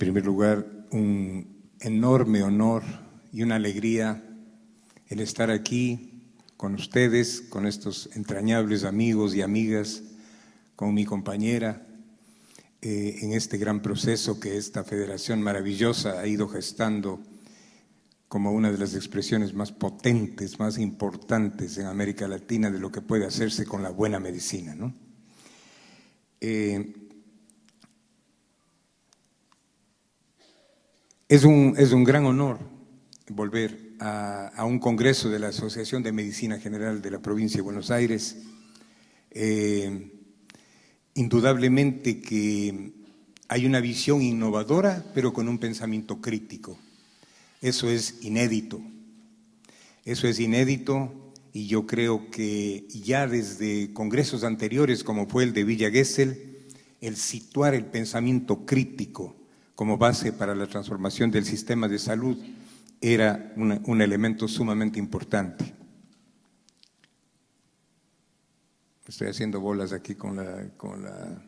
primer lugar, un enorme honor y una alegría el estar aquí con ustedes, con estos entrañables amigos y amigas, con mi compañera, en este gran proceso que esta federación maravillosa ha ido gestando como una de las expresiones más potentes, más importantes en América Latina de lo que puede hacerse con la buena medicina, ¿no? Es un gran honor volver a un congreso de la Asociación de Medicina General de la provincia de Buenos Aires. Indudablemente que hay una visión innovadora, pero con un pensamiento crítico. Eso es inédito. Eso es inédito y yo creo que ya desde congresos anteriores, como fue el de Villa Gesell, el situar el pensamiento crítico como base para la transformación del sistema de salud era un elemento sumamente importante. Estoy haciendo bolas aquí con la…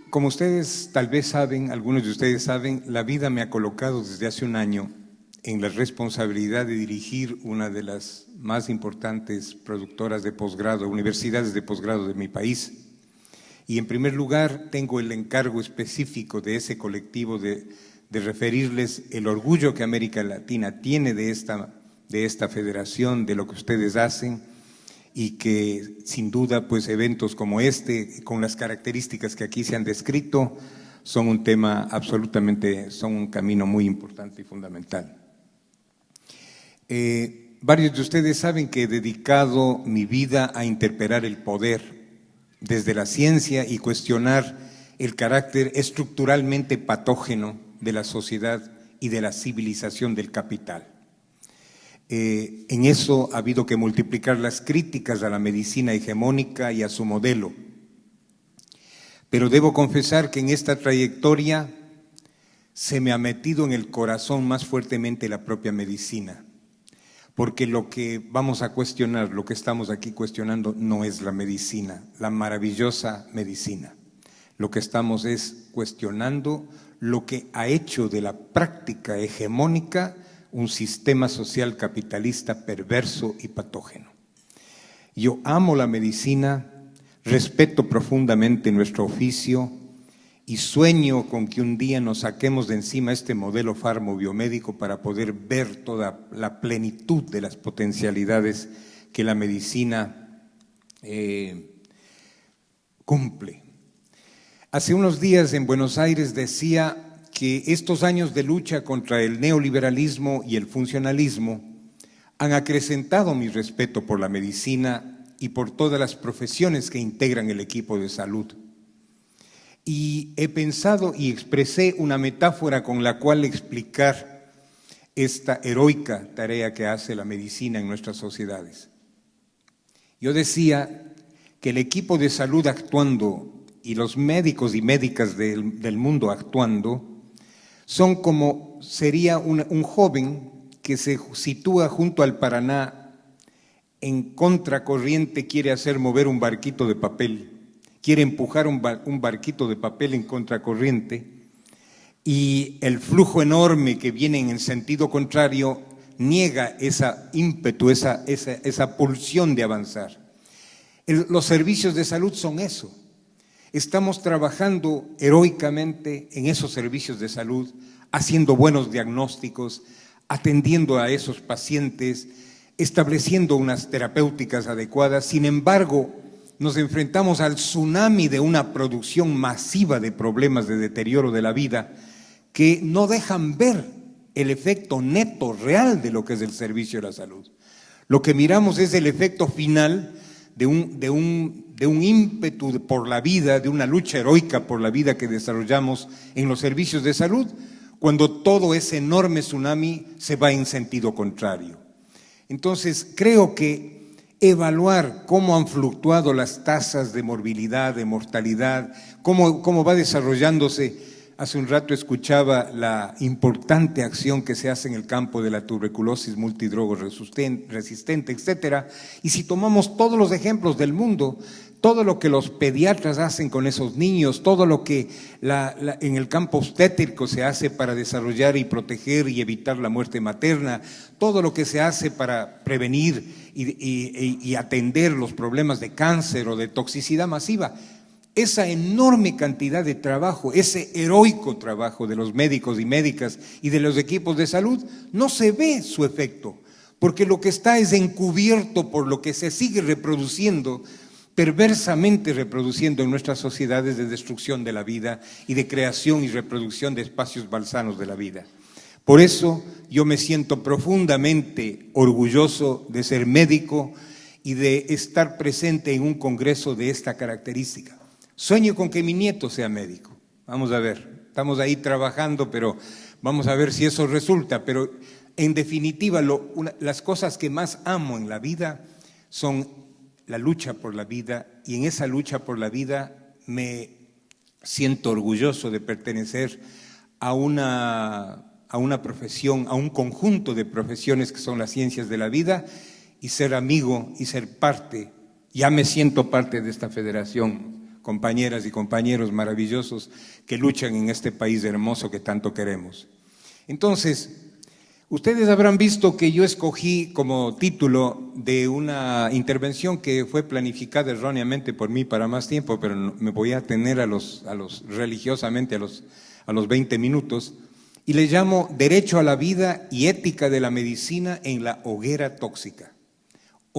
Como ustedes tal vez saben, algunos de ustedes saben, la vida me ha colocado desde hace un año en la responsabilidad de dirigir una de las más importantes productoras de posgrado, universidades de posgrado de mi país. Y en primer lugar tengo el encargo específico de ese colectivo de referirles el orgullo que América Latina tiene de esta federación, de lo que ustedes hacen, y que sin duda pues eventos como este, con las características que aquí se han descrito, son un tema absolutamente, son un camino muy importante y fundamental. Varios de ustedes saben que he dedicado mi vida a interpelar el poder desde la ciencia y cuestionar el carácter estructuralmente patógeno de la sociedad y de la civilización del capital. En eso ha habido que multiplicar las críticas a la medicina hegemónica y a su modelo. Pero debo confesar que en esta trayectoria se me ha metido en el corazón más fuertemente la propia medicina, porque lo que vamos a cuestionar, lo que estamos aquí cuestionando no es la medicina, la maravillosa medicina. Lo que estamos es cuestionando lo que ha hecho de la práctica hegemónica un sistema social capitalista perverso y patógeno. Yo amo la medicina, respeto profundamente nuestro oficio y sueño con que un día nos saquemos de encima este modelo fármaco-biomédico para poder ver toda la plenitud de las potencialidades que la medicina cumple. Hace unos días en Buenos Aires decía que estos años de lucha contra el neoliberalismo y el funcionalismo han acrecentado mi respeto por la medicina y por todas las profesiones que integran el equipo de salud. Y he pensado y expresé una metáfora con la cual explicar esta heroica tarea que hace la medicina en nuestras sociedades. Yo decía que el equipo de salud actuando y los médicos y médicas del mundo actuando son como sería un joven que se sitúa junto al Paraná en contracorriente, quiere hacer mover un barquito de papel, quiere empujar un barquito de papel en contracorriente y el flujo enorme que viene en el sentido contrario niega esa ímpetu, esa pulsión de avanzar. Los servicios de salud son eso. Estamos trabajando heroicamente en esos servicios de salud, haciendo buenos diagnósticos, atendiendo a esos pacientes, estableciendo unas terapéuticas adecuadas. Sin embargo, nos enfrentamos al tsunami de una producción masiva de problemas de deterioro de la vida que no dejan ver el efecto neto, real de lo que es el servicio de la salud. Lo que miramos es el efecto final de un ímpetu por la vida, de una lucha heroica por la vida que desarrollamos en los servicios de salud, cuando todo ese enorme tsunami se va en sentido contrario. Entonces, creo que evaluar cómo han fluctuado las tasas de morbilidad, de mortalidad, cómo va desarrollándose. Hace un rato escuchaba la importante acción que se hace en el campo de la tuberculosis multidrogo resistente, etcétera. Y si tomamos todos los ejemplos del mundo, todo lo que los pediatras hacen con esos niños, todo lo que en el campo obstétrico se hace para desarrollar y proteger y evitar la muerte materna, todo lo que se hace para prevenir y atender los problemas de cáncer o de toxicidad masiva. Esa enorme cantidad de trabajo, ese heroico trabajo de los médicos y médicas y de los equipos de salud, no se ve su efecto, porque lo que está es encubierto por lo que se sigue reproduciendo, perversamente reproduciendo en nuestras sociedades de destrucción de la vida y de creación y reproducción de espacios malsanos de la vida. Por eso yo me siento profundamente orgulloso de ser médico y de estar presente en un congreso de esta característica. Sueño con que mi nieto sea médico. Vamos a ver, estamos ahí trabajando, pero vamos a ver si eso resulta. Pero en definitiva, las cosas que más amo en la vida son la lucha por la vida, y en esa lucha por la vida me siento orgulloso de pertenecer a una profesión, a un conjunto de profesiones que son las ciencias de la vida, y ser amigo y ser parte. Ya me siento parte de esta federación, compañeras y compañeros maravillosos que luchan en este país hermoso que tanto queremos. Entonces, ustedes habrán visto que yo escogí como título de una intervención que fue planificada erróneamente por mí para más tiempo, pero me voy a atener religiosamente a los 20 minutos, y le llamo Derecho a la vida y ética de la medicina en la hoguera tóxica.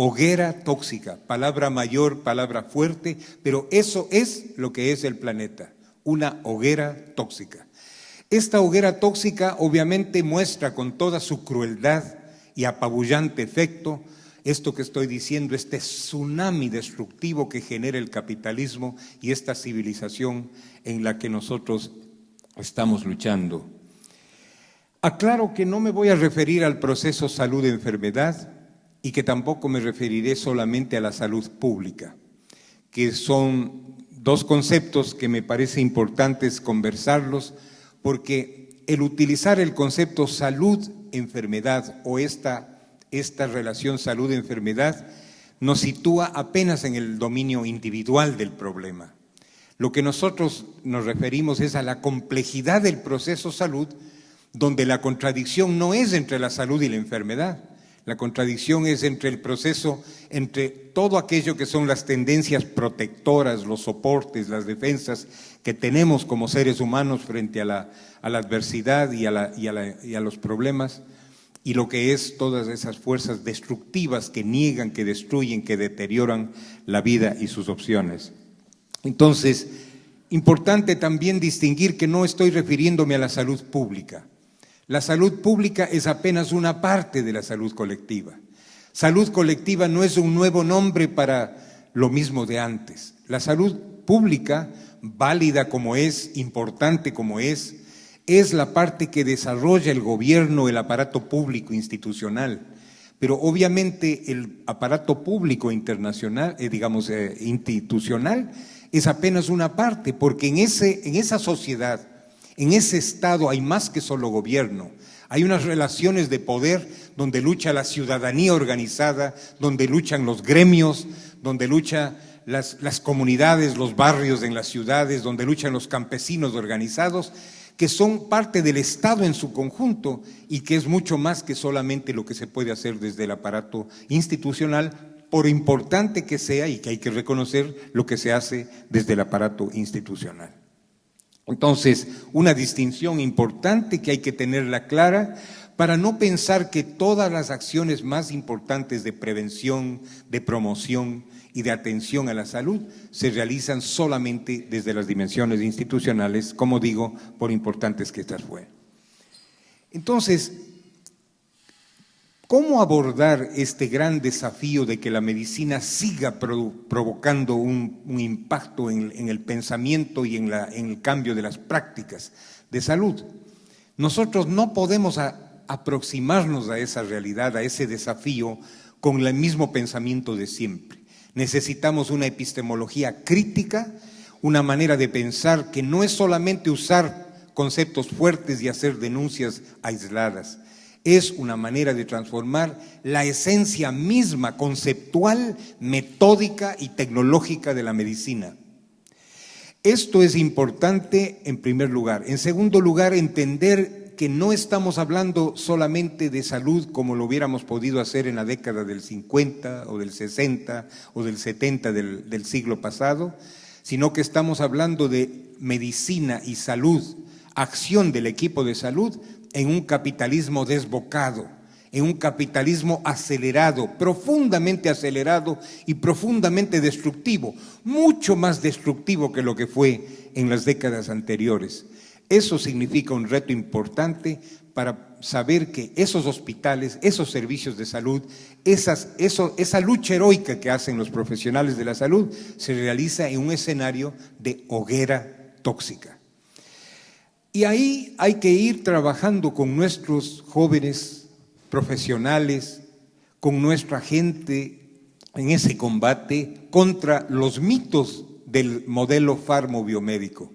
Hoguera tóxica, palabra mayor, palabra fuerte, pero eso es lo que es el planeta, una hoguera tóxica. Esta hoguera tóxica obviamente muestra con toda su crueldad y apabullante efecto esto que estoy diciendo, este tsunami destructivo que genera el capitalismo y esta civilización en la que nosotros estamos luchando. Aclaro que no me voy a referir al proceso salud-enfermedad y que tampoco me referiré solamente a la salud pública, que son dos conceptos que me parece importantes conversarlos, porque el utilizar el concepto salud-enfermedad o esta relación salud-enfermedad nos sitúa apenas en el dominio individual del problema. Lo que nosotros nos referimos es a la complejidad del proceso salud, donde la contradicción no es entre la salud y la enfermedad. La contradicción es entre el proceso, entre todo aquello que son las tendencias protectoras, los soportes, las defensas que tenemos como seres humanos frente a la adversidad y a los problemas, y lo que es todas esas fuerzas destructivas que niegan, que destruyen, que deterioran la vida y sus opciones. Entonces, importante también distinguir que no estoy refiriéndome a la salud pública. La salud pública es apenas una parte de la salud colectiva. Salud colectiva no es un nuevo nombre para lo mismo de antes. La salud pública, válida como es, importante como es la parte que desarrolla el gobierno, el aparato público institucional. Pero obviamente el aparato público internacional, institucional, es apenas una parte, porque en esa sociedad, en ese estado hay más que solo gobierno, hay unas relaciones de poder donde lucha la ciudadanía organizada, donde luchan los gremios, donde luchan las comunidades, los barrios en las ciudades, donde luchan los campesinos organizados, que son parte del Estado en su conjunto y que es mucho más que solamente lo que se puede hacer desde el aparato institucional, por importante que sea y que hay que reconocer lo que se hace desde el aparato institucional. Entonces, una distinción importante que hay que tenerla clara para no pensar que todas las acciones más importantes de prevención, de promoción y de atención a la salud se realizan solamente desde las dimensiones institucionales, como digo, por importantes que estas fueran. Entonces, ¿cómo abordar este gran desafío de que la medicina siga provocando un impacto en el pensamiento y en el cambio de las prácticas de salud? Nosotros no podemos aproximarnos a esa realidad, a ese desafío, con el mismo pensamiento de siempre. Necesitamos una epistemología crítica, una manera de pensar que no es solamente usar conceptos fuertes y hacer denuncias aisladas. es una manera de transformar la esencia misma, conceptual, metódica y tecnológica de la medicina. Esto es importante en primer lugar. En segundo lugar, entender que no estamos hablando solamente de salud como lo hubiéramos podido hacer en la década del 50 o del 60 o del 70 del siglo pasado, sino que estamos hablando de medicina y salud, acción del equipo de salud en un capitalismo desbocado, en un capitalismo acelerado, profundamente acelerado y profundamente destructivo, mucho más destructivo que lo que fue en las décadas anteriores. Eso significa un reto importante para saber que esos hospitales, esos servicios de salud, esa lucha heroica que hacen los profesionales de la salud se realiza en un escenario de hoguera tóxica. Y ahí hay que ir trabajando con nuestros jóvenes profesionales, con nuestra gente en ese combate contra los mitos del modelo farmobiomédico.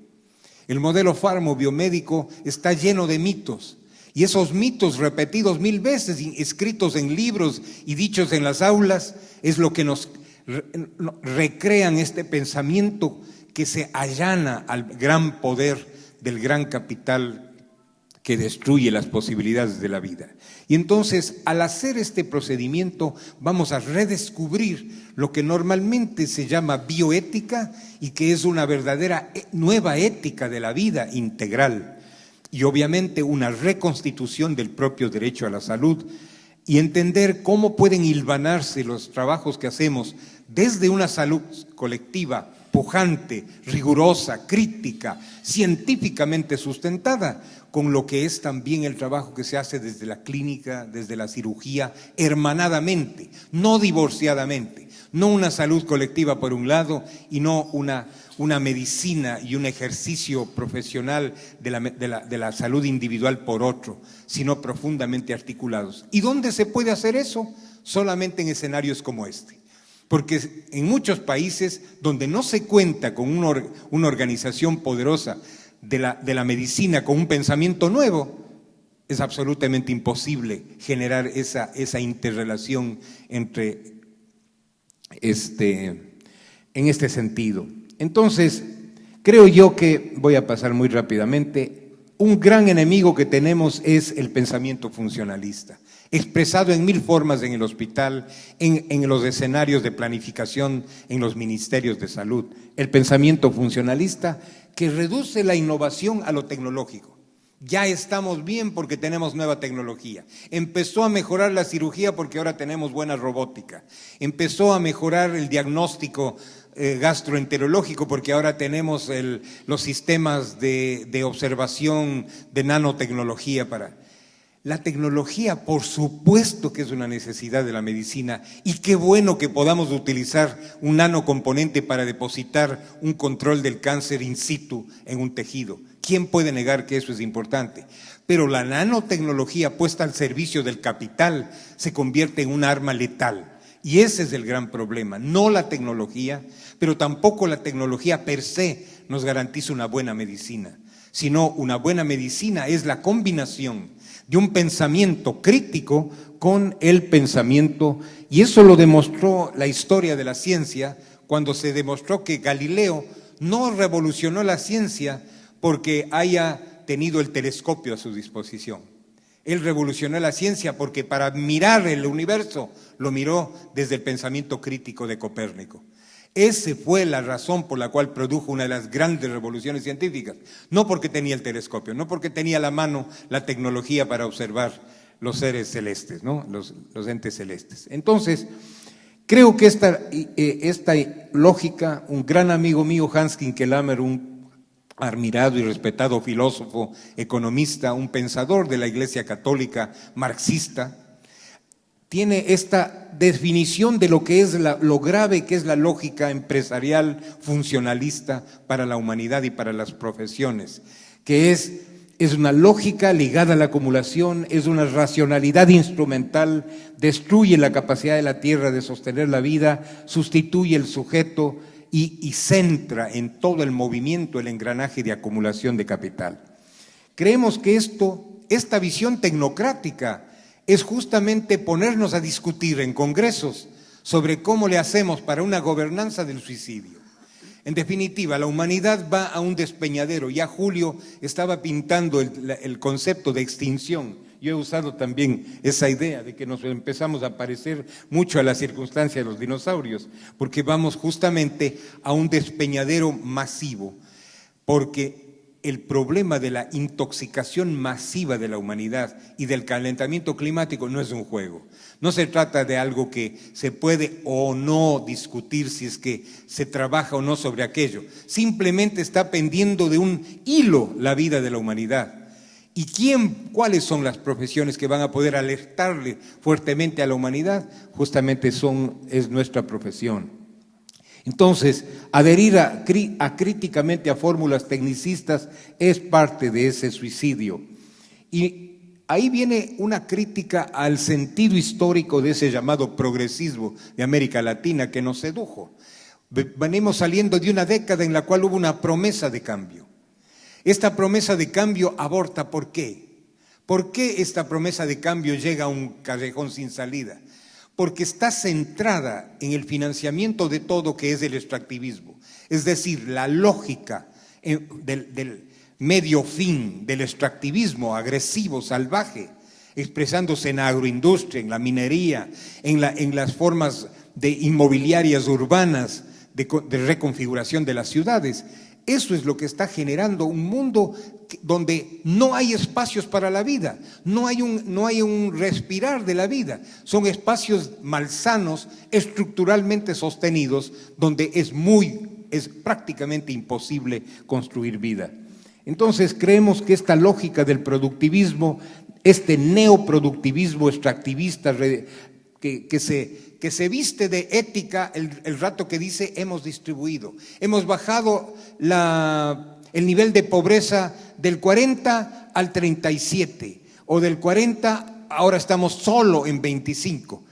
El modelo farmobiomédico está lleno de mitos, y esos mitos repetidos 1000 veces, escritos en libros y dichos en las aulas, es lo que nos recrean este pensamiento que se allana al gran poder del gran capital que destruye las posibilidades de la vida. Y entonces, al hacer este procedimiento, vamos a redescubrir lo que normalmente se llama bioética y que es una verdadera nueva ética de la vida integral. Y obviamente una reconstitución del propio derecho a la salud y entender cómo pueden hilvanarse los trabajos que hacemos desde una salud colectiva pujante, rigurosa, crítica, científicamente sustentada, con lo que es también el trabajo que se hace desde la clínica, desde la cirugía, hermanadamente, no divorciadamente, no una salud colectiva por un lado y no una medicina y un ejercicio profesional de la salud individual por otro, sino profundamente articulados. ¿Y dónde se puede hacer eso? Solamente en escenarios como este. Porque en muchos países donde no se cuenta con una organización poderosa de la medicina, con un pensamiento nuevo, es absolutamente imposible generar esa interrelación en este sentido. Entonces, creo yo que, voy a pasar muy rápidamente, un gran enemigo que tenemos es el pensamiento funcionalista, expresado en 1000 formas en el hospital, en los escenarios de planificación, en los ministerios de salud. El pensamiento funcionalista que reduce la innovación a lo tecnológico. Ya estamos bien porque tenemos nueva tecnología. Empezó a mejorar la cirugía porque ahora tenemos buena robótica. Empezó a mejorar el diagnóstico gastroenterológico porque ahora tenemos los sistemas de observación de nanotecnología para... La tecnología, por supuesto que es una necesidad de la medicina y qué bueno que podamos utilizar un nanocomponente para depositar un control del cáncer in situ en un tejido. ¿Quién puede negar que eso es importante? Pero la nanotecnología puesta al servicio del capital se convierte en un arma letal y ese es el gran problema. No la tecnología, pero tampoco la tecnología per se nos garantiza una buena medicina, sino una buena medicina es la combinación de un pensamiento crítico con el pensamiento, y eso lo demostró la historia de la ciencia cuando se demostró que Galileo no revolucionó la ciencia porque haya tenido el telescopio a su disposición. Él revolucionó la ciencia porque para mirar el universo lo miró desde el pensamiento crítico de Copérnico. Esa fue la razón por la cual produjo una de las grandes revoluciones científicas. No porque tenía el telescopio, no porque tenía a la mano la tecnología para observar los seres celestes, ¿no? Los entes celestes. Entonces, creo que esta lógica, un gran amigo mío, Hans Kinkelhammer, un admirado y respetado filósofo, economista, un pensador de la Iglesia Católica, marxista, tiene esta definición de lo que es lo grave que es la lógica empresarial funcionalista para la humanidad y para las profesiones, que es una lógica ligada a la acumulación, es una racionalidad instrumental, destruye la capacidad de la tierra de sostener la vida, sustituye el sujeto y centra en todo el movimiento el engranaje de acumulación de capital. Creemos que esta visión tecnocrática es justamente ponernos a discutir en congresos sobre cómo le hacemos para una gobernanza del suicidio. En definitiva, la humanidad va a un despeñadero. Ya Julio estaba pintando el concepto de extinción. Yo he usado también esa idea de que nos empezamos a parecer mucho a la circunstancia de los dinosaurios, porque vamos justamente a un despeñadero masivo, porque el problema de la intoxicación masiva de la humanidad y del calentamiento climático no es un juego. No se trata de algo que se puede o no discutir si es que se trabaja o no sobre aquello. Simplemente está pendiendo de un hilo la vida de la humanidad. ¿Y cuáles son las profesiones que van a poder alertarle fuertemente a la humanidad? Justamente es nuestra profesión. Entonces, adherir críticamente a fórmulas tecnicistas es parte de ese suicidio. Y ahí viene una crítica al sentido histórico de ese llamado progresismo de América Latina que nos sedujo. Venimos saliendo de una década en la cual hubo una promesa de cambio. Esta promesa de cambio aborta, ¿por qué? ¿Por qué esta promesa de cambio llega a un callejón sin salida? Porque está centrada en el financiamiento de todo que es el extractivismo. Es decir, la lógica del medio fin del extractivismo agresivo, salvaje, expresándose en la agroindustria, en la minería, en las formas de inmobiliarias urbanas, de reconfiguración de las ciudades. Eso es lo que está generando un mundo donde no hay espacios para la vida, no hay un respirar de la vida. Son espacios malsanos, estructuralmente sostenidos, donde es prácticamente imposible construir vida. Entonces creemos que esta lógica del productivismo, este neoproductivismo extractivista que se viste de ética el rato que dice hemos distribuido, hemos bajado el nivel de pobreza del 40 al 37 o del 40 ahora estamos solo en 25.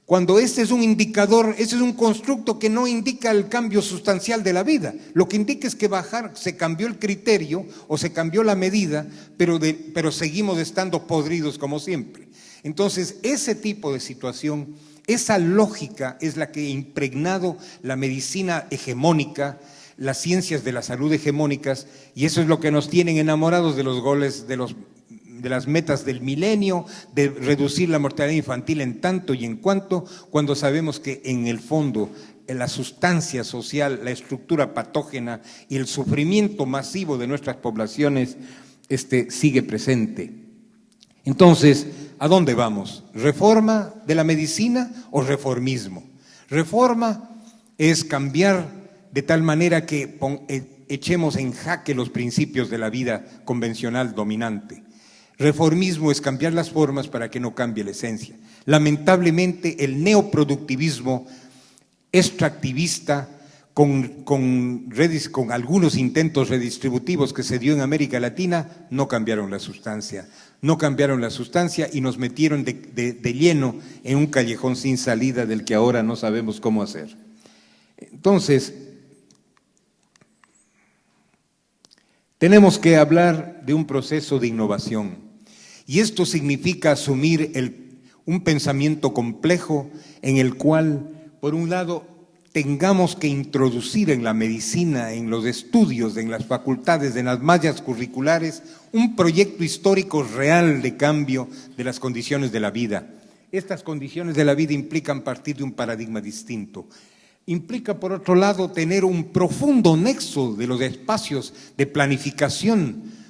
Cuando este es un indicador, este es un constructo que no indica el cambio sustancial de la vida. Lo que indica es que se cambió el criterio o se cambió la medida, pero seguimos estando podridos como siempre. Entonces, ese tipo de situación, esa lógica es la que ha impregnado la medicina hegemónica, las ciencias de la salud hegemónicas, y eso es lo que nos tienen enamorados de los goles, de las metas del milenio, de reducir la mortalidad infantil en tanto y en cuanto, cuando sabemos que en el fondo en la sustancia social, la estructura patógena y el sufrimiento masivo de nuestras poblaciones sigue presente. Entonces, ¿a dónde vamos? ¿Reforma de la medicina o reformismo? Reforma es cambiar de tal manera que echemos en jaque los principios de la vida convencional dominante. Reformismo es cambiar las formas para que no cambie la esencia. Lamentablemente, el neoproductivismo extractivista, con algunos intentos redistributivos que se dio en América Latina, no cambiaron la sustancia. No cambiaron la sustancia y nos metieron de lleno en un callejón sin salida del que ahora no sabemos cómo hacer. Entonces, tenemos que hablar de un proceso de innovación y esto significa asumir un pensamiento complejo en el cual, por un lado, tengamos que introducir en la medicina, en los estudios, en las facultades, en las mallas curriculares, un proyecto histórico real de cambio de las condiciones de la vida. Estas condiciones de la vida implican partir de un paradigma distinto. Implica, por otro lado, tener un profundo nexo de los espacios de planificación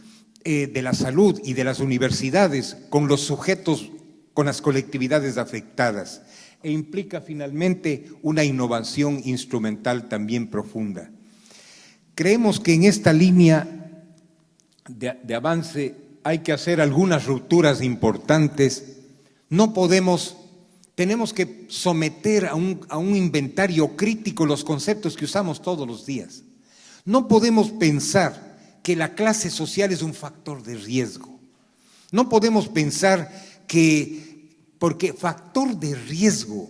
de la salud y de las universidades con los sujetos, con las colectividades afectadas. E implica finalmente una innovación instrumental también profunda. Creemos que en esta línea de avance hay que hacer algunas rupturas importantes. Tenemos que someter a un inventario crítico los conceptos que usamos todos los días. No podemos pensar que la clase social es un factor de riesgo. No podemos pensar porque factor de riesgo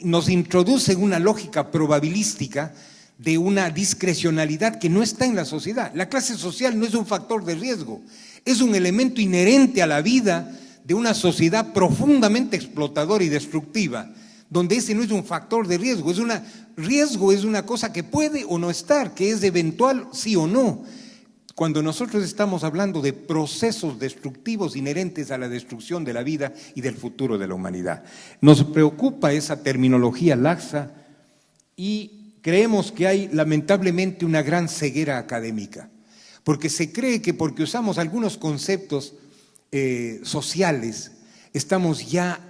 nos introduce en una lógica probabilística de una discrecionalidad que no está en la sociedad. La clase social no es un factor de riesgo, es un elemento inherente a la vida de una sociedad profundamente explotadora y destructiva, donde ese no es un factor de riesgo, riesgo es una cosa que puede o no estar, que es eventual sí o no. Cuando nosotros estamos hablando de procesos destructivos inherentes a la destrucción de la vida y del futuro de la humanidad, nos preocupa esa terminología laxa y creemos que hay lamentablemente una gran ceguera académica, porque se cree que porque usamos algunos conceptos sociales, estamos ya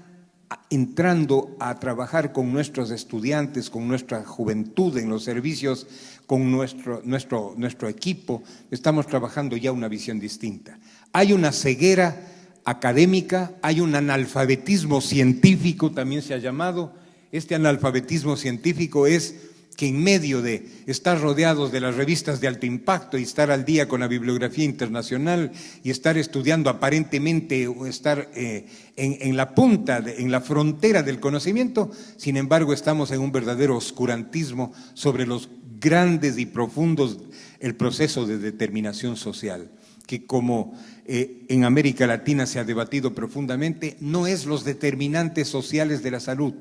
entrando a trabajar con nuestros estudiantes, con nuestra juventud en los servicios, con nuestro equipo, estamos trabajando ya una visión distinta. Hay una ceguera académica, hay un analfabetismo científico, también se ha llamado. Este analfabetismo científico es que en medio de estar rodeados de las revistas de alto impacto y estar al día con la bibliografía internacional y estar estudiando aparentemente o estar en la punta, en la frontera del conocimiento, sin embargo estamos en un verdadero oscurantismo sobre los grandes y profundos, el proceso de determinación social, que como en América Latina se ha debatido profundamente, no es los determinantes sociales de la salud.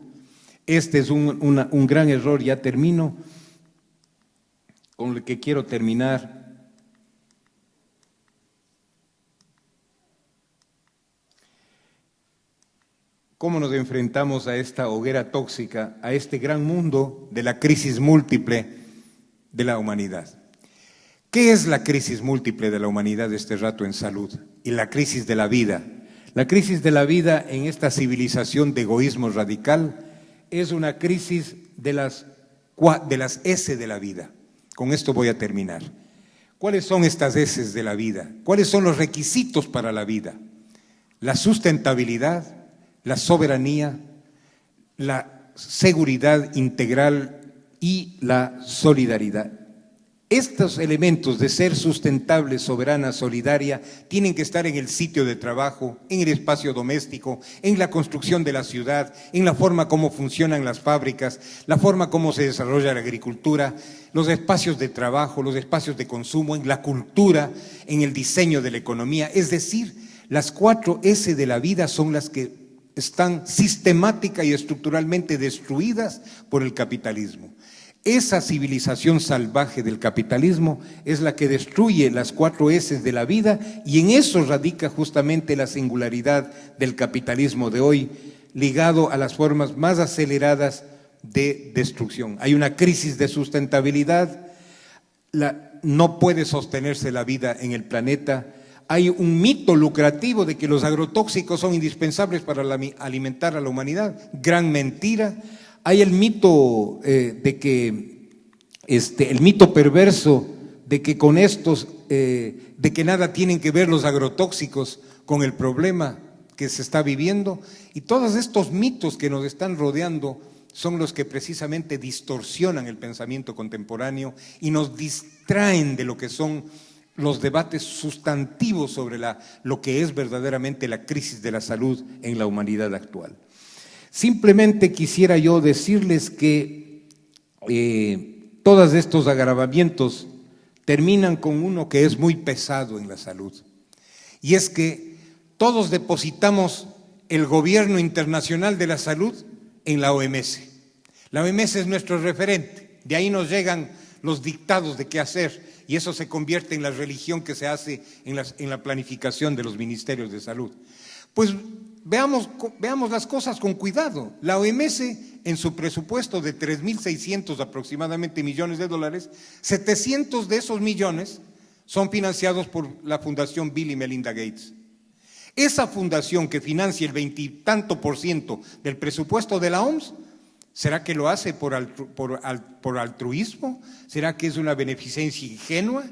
Este es un gran error, ya termino, con el que quiero terminar. ¿Cómo nos enfrentamos a esta hoguera tóxica, a este gran mundo de la crisis múltiple de la humanidad? ¿Qué es la crisis múltiple de la humanidad este rato en salud? Y la crisis de la vida. La crisis de la vida en esta civilización de egoísmo radical es una crisis de las S de la vida. Con esto voy a terminar. ¿Cuáles son estas S de la vida? ¿Cuáles son los requisitos para la vida? La sustentabilidad, la soberanía, la seguridad integral y la solidaridad. Estos elementos de ser sustentable, soberana, solidaria, tienen que estar en el sitio de trabajo, en el espacio doméstico, en la construcción de la ciudad, en la forma como funcionan las fábricas, la forma como se desarrolla la agricultura, los espacios de trabajo, los espacios de consumo, en la cultura, en el diseño de la economía. Es decir, las 4 S de la vida son las que están sistemática y estructuralmente destruidas por el capitalismo. Esa civilización salvaje del capitalismo es la que destruye las 4 S de la vida y en eso radica justamente la singularidad del capitalismo de hoy, ligado a las formas más aceleradas de destrucción. Hay una crisis de sustentabilidad, no puede sostenerse la vida en el planeta. Hay un mito lucrativo de que los agrotóxicos son indispensables para alimentar a la humanidad, gran mentira. Hay el mito el mito perverso de que con estos, de que nada tienen que ver los agrotóxicos con el problema que se está viviendo, y todos estos mitos que nos están rodeando son los que precisamente distorsionan el pensamiento contemporáneo y nos distraen de lo que son los debates sustantivos sobre lo que es verdaderamente la crisis de la salud en la humanidad actual. Simplemente quisiera yo decirles que todos estos agravamientos terminan con uno que es muy pesado en la salud, y es que todos depositamos el gobierno internacional de la salud en la OMS. La OMS es nuestro referente, de ahí nos llegan los dictados de qué hacer, y eso se convierte en la religión que se hace en la planificación de los ministerios de salud. Pues veamos las cosas con cuidado. La OMS, en su presupuesto de 3.600 aproximadamente millones de dólares, 700 de esos millones son financiados por la Fundación Bill y Melinda Gates. Esa fundación que financia el 20 y tanto % del presupuesto de la OMS, ¿será que lo hace por altruismo? ¿Será que es una beneficencia ingenua?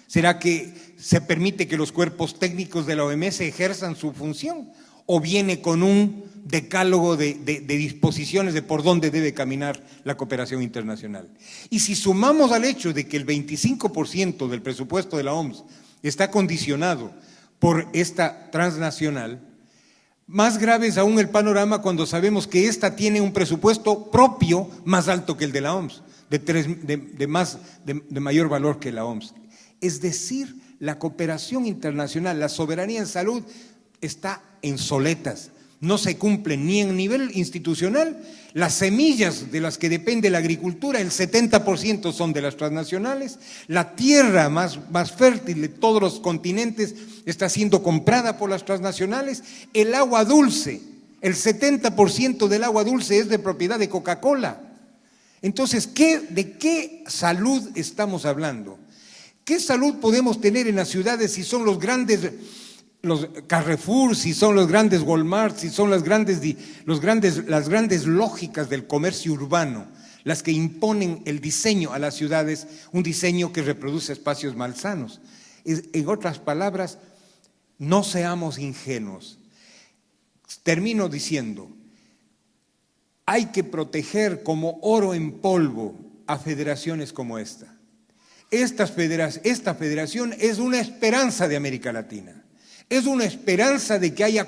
¿Será que se permite que los cuerpos técnicos de la OMS ejerzan su función? ¿O viene con un decálogo de disposiciones de por dónde debe caminar la cooperación internacional? Y si sumamos al hecho de que el 25% del presupuesto de la OMS está condicionado por esta transnacional, más grave es aún el panorama cuando sabemos que esta tiene un presupuesto propio más alto que el de la OMS, de mayor valor que la OMS. Es decir, la cooperación internacional, la soberanía en salud está en soletas. No se cumplen ni en nivel institucional. Las semillas de las que depende la agricultura, el 70% son de las transnacionales. La tierra más fértil de todos los continentes está siendo comprada por las transnacionales. El agua dulce, el 70% del agua dulce es de propiedad de Coca-Cola. Entonces, ¿de qué salud estamos hablando? ¿Qué salud podemos tener en las ciudades si son los Carrefour, si son los grandes Walmart, si son las grandes lógicas del comercio urbano, las que imponen el diseño a las ciudades, un diseño que reproduce espacios malsanos? En otras palabras, no seamos ingenuos. Termino diciendo, hay que proteger como oro en polvo a federaciones como esta. Esta federación es una esperanza de América Latina. Es una esperanza de que haya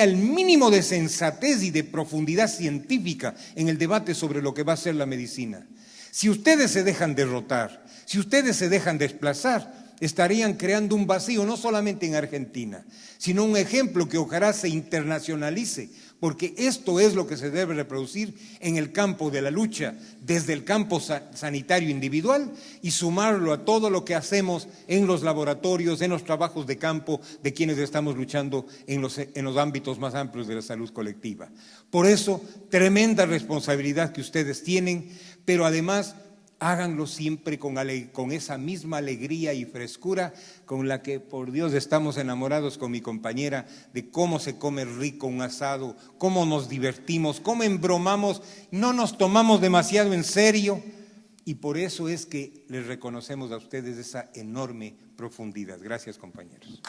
el mínimo de sensatez y de profundidad científica en el debate sobre lo que va a ser la medicina. Si ustedes se dejan derrotar, si ustedes se dejan desplazar, estarían creando un vacío no solamente en Argentina, sino un ejemplo que ojalá se internacionalice, porque esto es lo que se debe reproducir en el campo de la lucha, desde el campo sanitario individual y sumarlo a todo lo que hacemos en los laboratorios, en los trabajos de campo de quienes estamos luchando en los ámbitos más amplios de la salud colectiva. Por eso, tremenda responsabilidad que ustedes tienen, pero además háganlo siempre con esa misma alegría y frescura con la que, por Dios, estamos enamorados con mi compañera de cómo se come rico un asado, cómo nos divertimos, cómo embromamos, no nos tomamos demasiado en serio, y por eso es que les reconocemos a ustedes esa enorme profundidad. Gracias, compañeros.